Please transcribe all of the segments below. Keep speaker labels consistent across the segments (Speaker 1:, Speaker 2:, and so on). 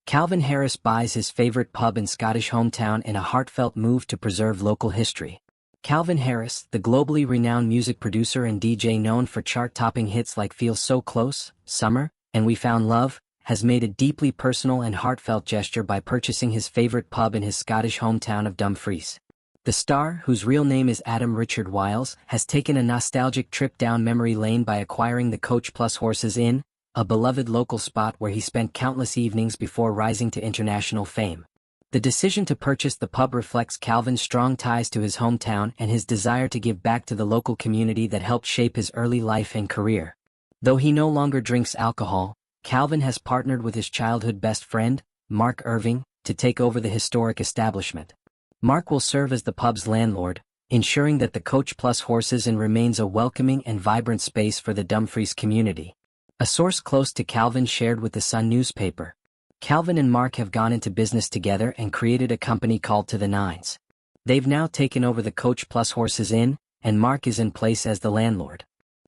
Speaker 1: Calvin Harris buys his favorite pub in Scottish hometown in a heartfelt move to preserve local history. Calvin Harris, the globally renowned music producer and DJ known for chart-topping hits like Feel So Close, Summer, and We Found Love, has made a deeply personal and heartfelt gesture by purchasing his favorite pub in his Scottish hometown of Dumfries. The star, whose real name is Adam Richard Wiles, has taken a nostalgic trip down memory lane by acquiring the Coach Plus Horses Inn, a beloved local spot where he spent countless evenings before rising to international fame. The decision to purchase the pub reflects Calvin's strong ties to his hometown and his desire to give back to the local community that helped shape his early life and career. Though he no longer drinks alcohol, Calvin has partnered with his childhood best friend, Mark Irving, to take over the historic establishment. Mark will serve as the pub's landlord, ensuring that the Coach Plus Horses Inn remains a welcoming and vibrant space for the Dumfries community. A source close to Calvin shared with the Sun newspaper. Calvin and Mark have gone into business together and created a company called To the Nines. They've now taken over the Coach Plus Horses Inn, and Mark is in place as the landlord.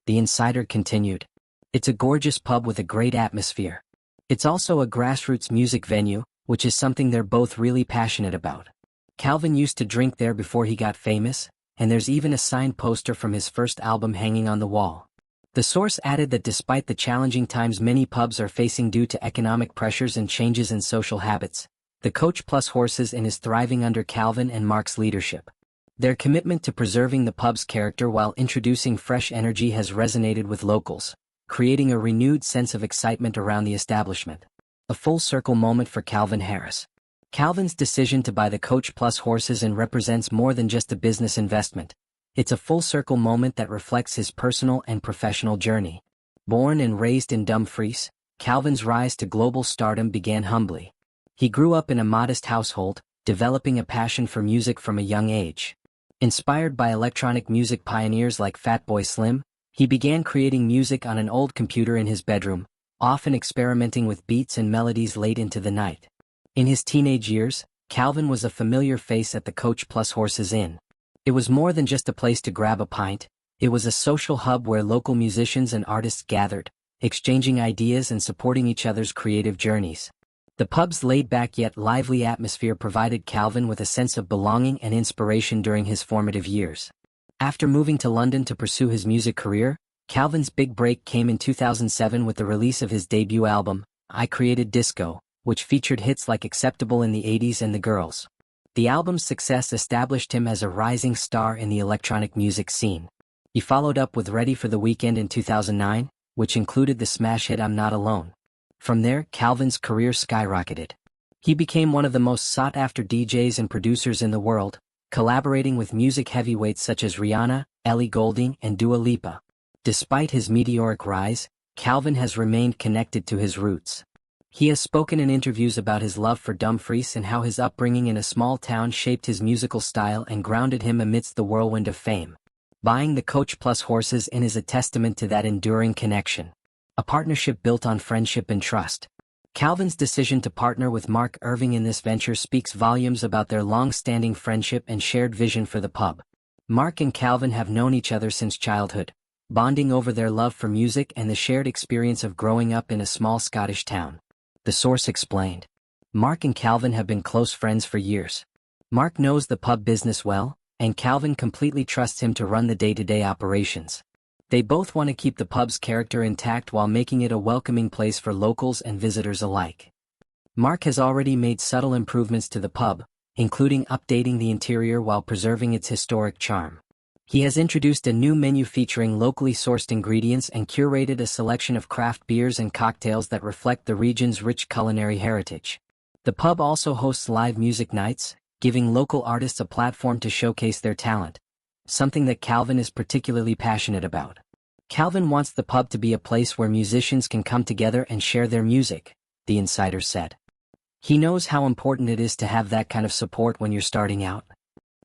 Speaker 1: The insider continued. It's a gorgeous pub with a great atmosphere. It's also a grassroots music venue, which is something they're both really passionate about. Calvin used to drink there before he got famous, and there's even a signed poster from his first album hanging on the wall. The source added that despite the challenging times many pubs are facing due to economic pressures and changes in social habits, the Coach Plus Horses Inn is thriving under Calvin and Mark's leadership. Their commitment to preserving the pub's character while introducing fresh energy has resonated with locals, creating a renewed sense of excitement around the establishment. A full-circle moment for Calvin Harris. Calvin's decision to buy the Coach Plus Horses Inn represents more than just a business investment. It's a full-circle moment that reflects his personal and professional journey. Born and raised in Dumfries, Calvin's rise to global stardom began humbly. He grew up in a modest household, developing a passion for music from a young age. Inspired by electronic music pioneers like Fatboy Slim, he began creating music on an old computer in his bedroom, often experimenting with beats and melodies late into the night. In his teenage years, Calvin was a familiar face at the Coach Plus Horses Inn. It was more than just a place to grab a pint, it was a social hub where local musicians and artists gathered, exchanging ideas and supporting each other's creative journeys. The pub's laid-back yet lively atmosphere provided Calvin with a sense of belonging and inspiration during his formative years. After moving to London to pursue his music career, Calvin's big break came in 2007 with the release of his debut album, I Created Disco, which featured hits like Acceptable in the 80s and The Girls. The album's success established him as a rising star in the electronic music scene. He followed up with Ready for the Weekend in 2009, which included the smash hit I'm Not Alone. From there, Calvin's career skyrocketed. He became one of the most sought-after DJs and producers in the world, collaborating with music heavyweights such as Rihanna, Ellie Goulding, and Dua Lipa. Despite his meteoric rise, Calvin has remained connected to his roots. He has spoken in interviews about his love for Dumfries and how his upbringing in a small town shaped his musical style and grounded him amidst the whirlwind of fame. Buying the Coach Plus Horses Inn is a testament to that enduring connection. A partnership built on friendship and trust. Calvin's decision to partner with Mark Irving in this venture speaks volumes about their long-standing friendship and shared vision for the pub. Mark and Calvin have known each other since childhood, bonding over their love for music and the shared experience of growing up in a small Scottish town. The source explained. Mark and Calvin have been close friends for years. Mark knows the pub business well, and Calvin completely trusts him to run the day-to-day operations. They both want to keep the pub's character intact while making it a welcoming place for locals and visitors alike. Mark has already made subtle improvements to the pub, including updating the interior while preserving its historic charm. He has introduced a new menu featuring locally sourced ingredients and curated a selection of craft beers and cocktails that reflect the region's rich culinary heritage. The pub also hosts live music nights, giving local artists a platform to showcase their talent, something that Calvin is particularly passionate about. Calvin wants the pub to be a place where musicians can come together and share their music, the insider said. He knows how important it is to have that kind of support when you're starting out.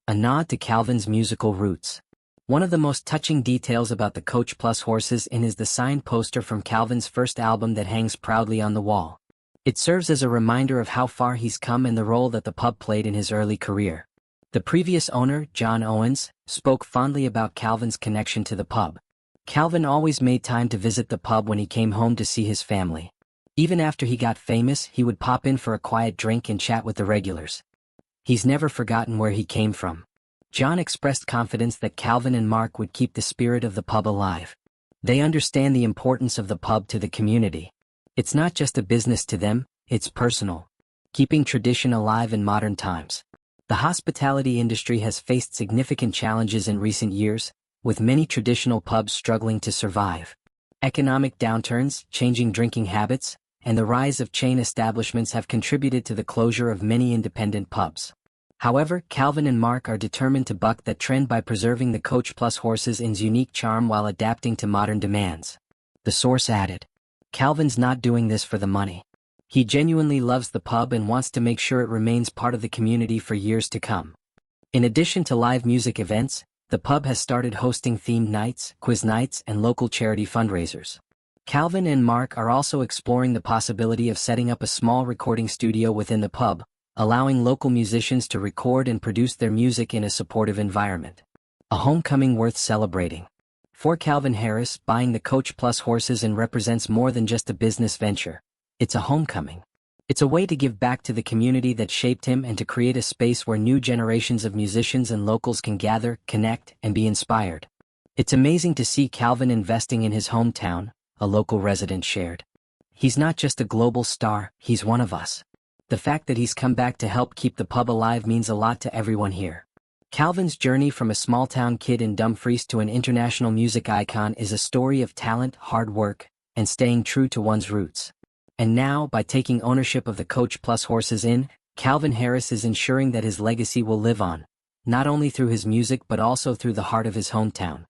Speaker 1: A nod to Calvin's musical roots. One of the most touching details about the Coach Plus Horses Inn is the signed poster from Calvin's first album that hangs proudly on the wall. It serves as a reminder of how far he's come and the role that the pub played in his early career. The previous owner, John Owens, spoke fondly about Calvin's connection to the pub. Calvin always made time to visit the pub when he came home to see his family. Even after he got famous, he would pop in for a quiet drink and chat with the regulars. He's never forgotten where he came from. John expressed confidence that Calvin and Mark would keep the spirit of the pub alive. They understand the importance of the pub to the community. It's not just a business to them, it's personal, keeping tradition alive in modern times. The hospitality industry has faced significant challenges in recent years, with many traditional pubs struggling to survive. Economic downturns, changing drinking habits, and the rise of chain establishments have contributed to the closure of many independent pubs. However, Calvin and Mark are determined to buck that trend by preserving the Coach Plus Horses Inn's unique charm while adapting to modern demands. The source added, "Calvin's not doing this for the money. He genuinely loves the pub and wants to make sure it remains part of the community for years to come." In addition to live music events, the pub has started hosting themed nights, quiz nights, and local charity fundraisers. Calvin and Mark are also exploring the possibility of setting up a small recording studio within the pub, allowing local musicians to record and produce their music in a supportive environment. A homecoming worth celebrating. For Calvin Harris, buying the Coach Plus Horses Inn represents more than just a business venture. It's a homecoming. It's a way to give back to the community that shaped him and to create a space where new generations of musicians and locals can gather, connect, and be inspired. It's amazing to see Calvin investing in his hometown, a local resident shared. He's not just a global star, he's one of us. The fact that he's come back to help keep the pub alive means a lot to everyone here. Calvin's journey from a small-town kid in Dumfries to an international music icon is a story of talent, hard work, and staying true to one's roots. And now, by taking ownership of the Coach Plus Horses Inn, Calvin Harris is ensuring that his legacy will live on, not only through his music but also through the heart of his hometown.